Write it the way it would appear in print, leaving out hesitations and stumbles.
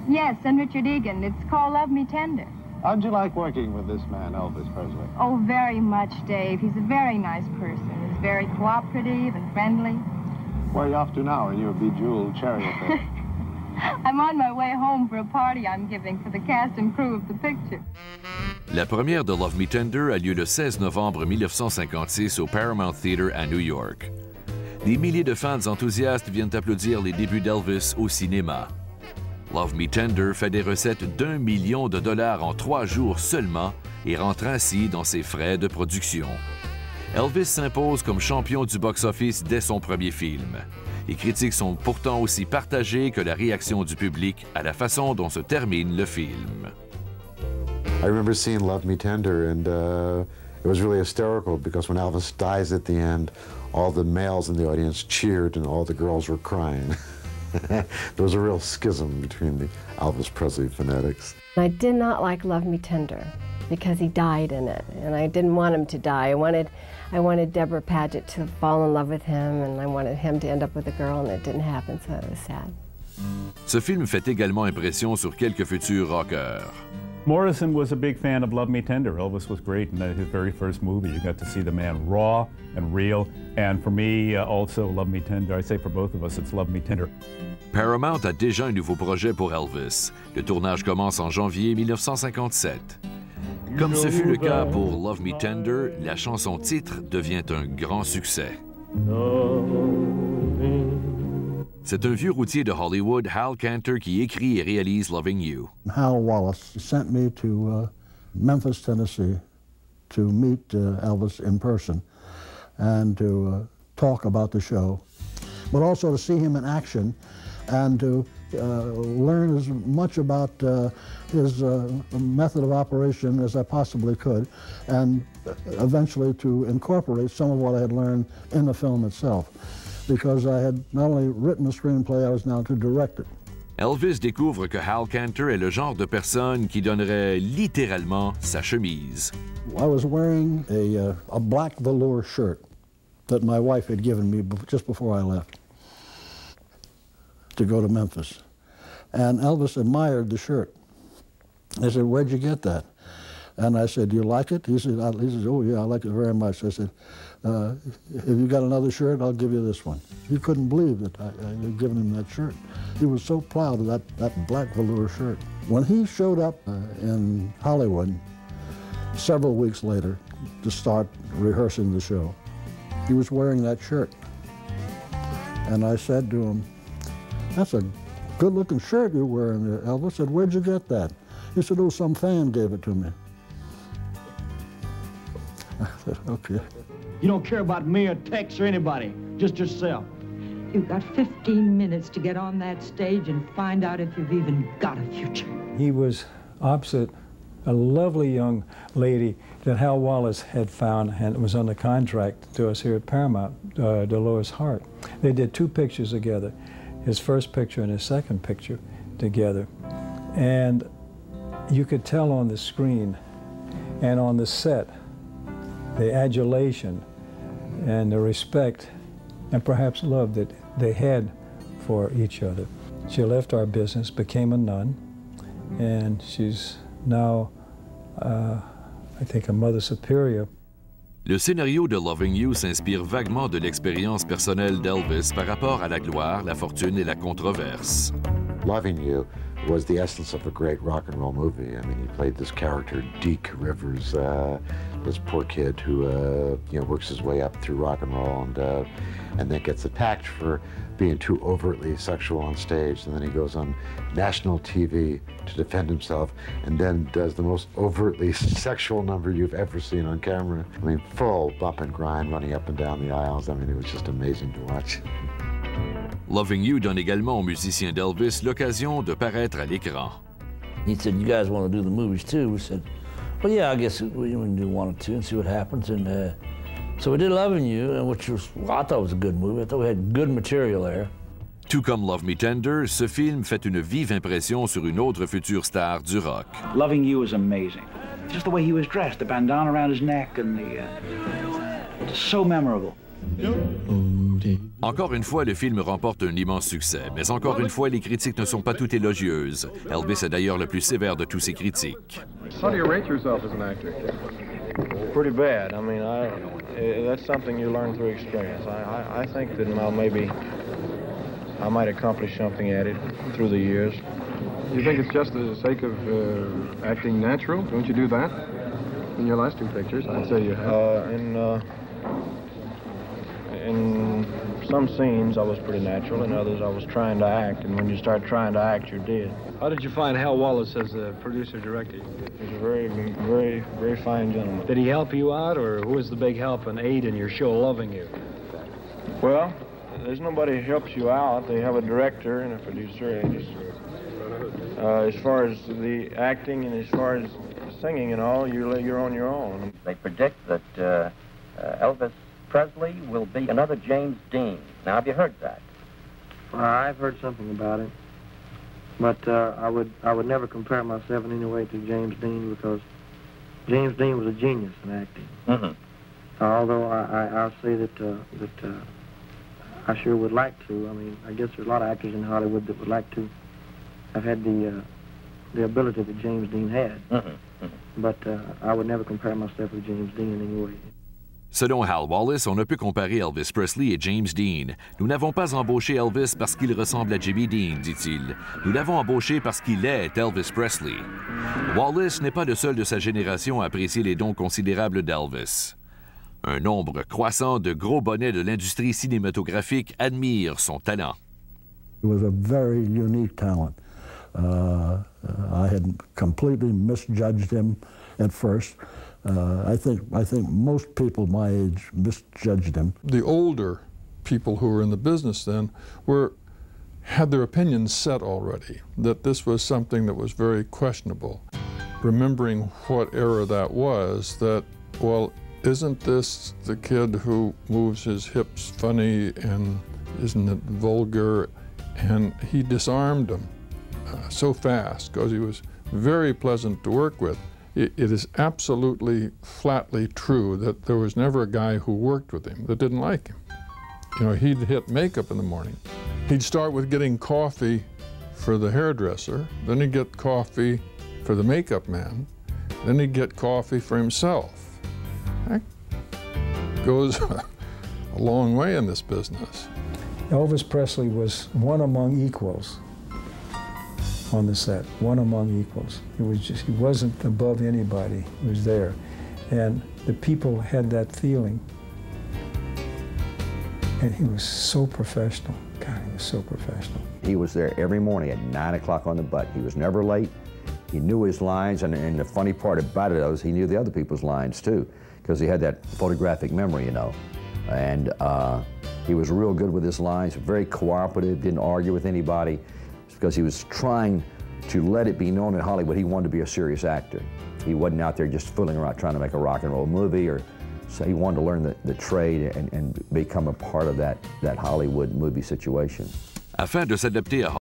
Yes, and Richard Egan. It's called Love Me Tender. How'd you like working with this man, Elvis Presley? Oh, very much, Dave. He's a very nice person. He's very cooperative and friendly. Where are you off to now in your bejeweled chariot? I'm on my way home for a party I'm giving for the cast and crew of the picture. La première de Love Me Tender a lieu le 16 novembre 1956 au Paramount Theatre à New York. Des milliers de fans enthousiastes viennent applaudir les débuts d'Elvis au cinéma. Love Me Tender fait des recettes d'1 million de dollars en 3 jours seulement et rentre ainsi dans ses frais de production. Elvis s'impose comme champion du box-office dès son premier film. Les critiques sont pourtant aussi partagées que la réaction du public à la façon dont se termine le film. I remember seeing Love Me Tender, and it was really hysterical because when Elvis dies at the end, all the males in the audience cheered and all the girls were crying. There was a real schism between the Elvis Presley fanatics. I did not like Love Me Tender because he died in it, and I didn't want him to die. I wanted Deborah Paget to fall in love with him, and I wanted him to end up with a girl, and it didn't happen, so it was sad. Ce film fait également impression sur quelques futurs rockers. Morrison was a big fan of Love Me Tender. Elvis was great in his very first movie. You got to see the man raw and real. And for me, also Love Me Tender. I say for both of us, it's Love Me Tender. Paramount a déjà un nouveau projet pour Elvis. Le tournage commence en janvier 1957. Comme ce fut le cas pour Love Me Tender, la chanson titre devient un grand succès. C'est un vieux routier de Hollywood, Hal Cantor, qui écrit et réalise Loving You. Hal Wallace sent me to Memphis, Tennessee, to meet Elvis in person and to talk about the show, but also to see him in action and to learn as much about his method of operation as I possibly could, and eventually to incorporate some of what I had learned in the film itself, because I had not only written the screenplay, I was now to direct it. Elvis découvre que Hal Cantor est le genre de personne qui donnerait littéralement sa chemise. I was wearing a black velour shirt that my wife had given me just before I left to go to Memphis. And Elvis admired the shirt. I said, "Where'd you get that?" And I said, "Do you like it?" He said, "Oh, yeah, I like it very much." I said, "Have you got another shirt? I'll give you this one." He couldn't believe that I had given him that shirt. He was so proud of that black velour shirt. When he showed up in Hollywood several weeks later to start rehearsing the show, he was wearing that shirt. And I said to him, "That's a good-looking shirt you're wearing there, Elvis." I said, "Where'd you get that?" He said, "Oh, some fan gave it to me." I said, "Okay." You don't care about me or Tex or anybody, just yourself. You've got 15 minutes to get on that stage and find out if you've even got a future. He was opposite a lovely young lady that Hal Wallace had found and was under contract to us here at Paramount, Dolores Hart. They did 2 pictures together, his first picture and his second picture together. And you could tell on the screen and on the set the adulation and the respect and perhaps love that they had for each other. She left our business, became a nun, and she's now, I think, a Mother Superior. Le scénario de Loving You s'inspire vaguement de l'expérience personnelle d'Elvis par rapport à la gloire, la fortune et la controverse. Loving You was the essence of a great rock and roll movie. I mean, he played this character, Deke Rivers, this poor kid who works his way up through rock and roll and then gets attacked for being too overtly sexual on stage. And then he goes on national TV to defend himself and then does the most overtly sexual number you've ever seen on camera. I mean, full bump and grind, running up and down the aisles. I mean, it was just amazing to watch. Loving You donne également aux musiciens d'Elvis l'occasion de paraître à l'écran. He said, "You guys want to do the movies too?" We said, "Well, yeah, I guess we can do 1 or 2 and see what happens." And so we did Loving You, which I thought was a good movie. I thought we had good material there. Tout comme Love Me Tender, ce film fait une vive impression sur une autre future star du rock. Loving You was amazing. Just the way he was dressed, the bandana around his neck, and so memorable. Encore une fois, le film remporte un immense succès, mais encore une fois, les critiques ne sont pas toutes élogieuses. Elvis est d'ailleurs le plus sévère de tous ses critiques. How do you rate yourself as an actor? Pretty bad. I mean, that's something you learn through experience. I think that maybe I might accomplish something at it through the years. You think it's just the sake of acting natural? Don't you do that? In your last two pictures, I'd say you have. In some scenes, I was pretty natural. In others, I was trying to act. And when you start trying to act, you're dead. How did you find Hal Wallace as a producer-director? He's a very, very, very fine gentleman. Did he help you out, or who was the big help and aid in your show, Loving You? Well, there's nobody who helps you out. They have a director and a producer. As far as the acting and as far as singing and all, you're on your own. They predict that Elvis Presley will be another James Dean. Now, have you heard that? I've heard something about it, but I would never compare myself in any way to James Dean, because James Dean was a genius in acting. Mm-hmm. Although I'll say that I sure would like to. I mean, I guess there's a lot of actors in Hollywood that would like to have had the ability that James Dean had. Mm-hmm. Mm-hmm. But I would never compare myself with James Dean in any way. Selon Hal Wallace, on ne peut comparer Elvis Presley et James Dean. Nous n'avons pas embauché Elvis parce qu'il ressemble à Jimmy Dean, dit-il. Nous l'avons embauché parce qu'il est Elvis Presley. Wallace n'est pas le seul de sa génération à apprécier les dons considérables d'Elvis. Un nombre croissant de gros bonnets de l'industrie cinématographique admirent son talent. He was a very unique talent. I had completely misjudged him at first. I think most people my age misjudged him. The older people who were in the business then had their opinions set already, that this was something that was very questionable. Remembering what era that was, that, well, isn't this the kid who moves his hips funny, and isn't it vulgar? And he disarmed him so fast, because he was very pleasant to work with. It is absolutely, flatly true that there was never a guy who worked with him that didn't like him. You know, he'd hit makeup in the morning. He'd start with getting coffee for the hairdresser, then he'd get coffee for the makeup man, then he'd get coffee for himself. That goes a long way in this business. Elvis Presley was one among equals on the set, one among equals. He wasn't above anybody. He was there. And the people had that feeling. And he was so professional. God, he was so professional. He was there every morning at 9 o'clock on the butt. He was never late. He knew his lines, and the funny part about it was he knew the other people's lines too, because he had that photographic memory, you know. And he was real good with his lines, very cooperative, didn't argue with anybody, because he was trying to let it be known in Hollywood he wanted to be a serious actor. He wasn't out there just fooling around trying to make a rock and roll movie, so he wanted to learn the trade and become a part of that Hollywood movie situation. Afin de s'adapter à